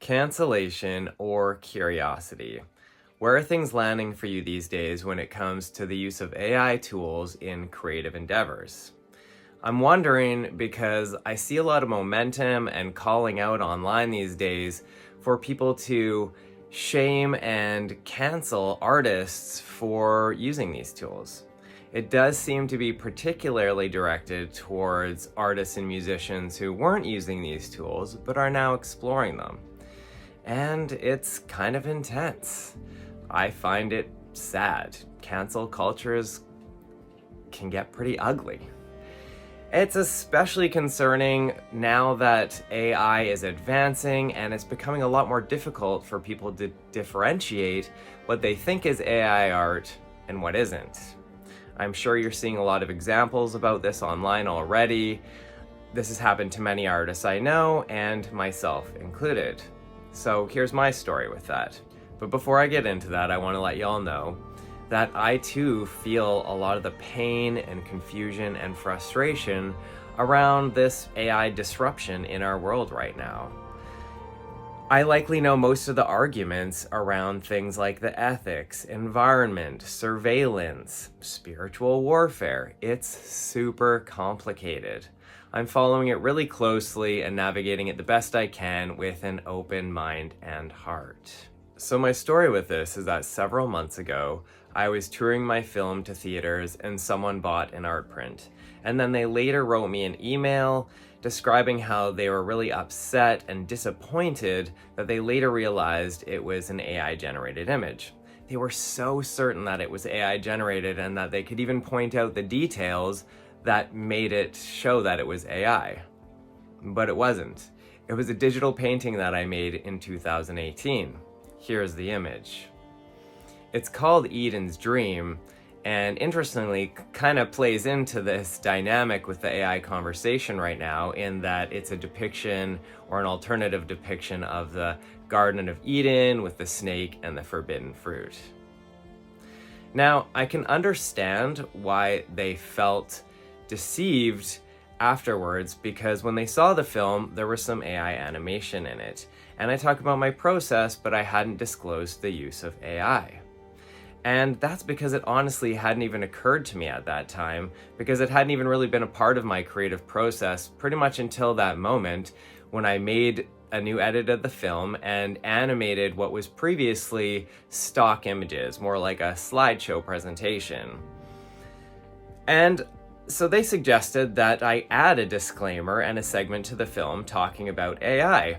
Cancellation or curiosity. Where are things landing for you these days when it comes to the use of AI tools in creative endeavors? I'm wondering because I see a lot of momentum and calling out online these days for people to shame and cancel artists for using these tools. It does seem to be particularly directed towards artists and musicians who weren't using these tools but are now exploring them. And it's kind of intense. I find it sad. Cancel cultures can get pretty ugly. It's especially concerning now that AI is advancing and it's becoming a lot more difficult for people to differentiate what they think is AI art and what isn't. I'm sure you're seeing a lot of examples about this online already. This has happened to many artists I know, and myself included. So here's my story with that. But before I get into that, I want to let y'all know that I too feel a lot of the pain and confusion and frustration around this AI disruption in our world right now. I likely know most of the arguments around things like the ethics, environment, surveillance, spiritual warfare. It's super complicated. I'm following it really closely and navigating it the best I can with an open mind and heart. So my story with this is that several months ago, I was touring my film to theaters and someone bought an art print. And then they later wrote me an email describing how they were really upset and disappointed that they later realized it was an AI-generated image. They were so certain that it was AI-generated and that they could even point out the details that made it show that it was AI. But it wasn't. It was a digital painting that I made in 2018. Here's the image. It's called Eden's Dream, and interestingly, kind of plays into this dynamic with the AI conversation right now in that it's a depiction or an alternative depiction of the Garden of Eden with the snake and the forbidden fruit. Now, I can understand why they felt deceived afterwards because when they saw the film, there was some AI animation in it. And I talk about my process, but I hadn't disclosed the use of AI. And that's because it honestly hadn't even occurred to me at that time, because it hadn't even really been a part of my creative process pretty much until that moment when I made a new edit of the film and animated what was previously stock images, more like a slideshow presentation. And so they suggested that I add a disclaimer and a segment to the film talking about AI.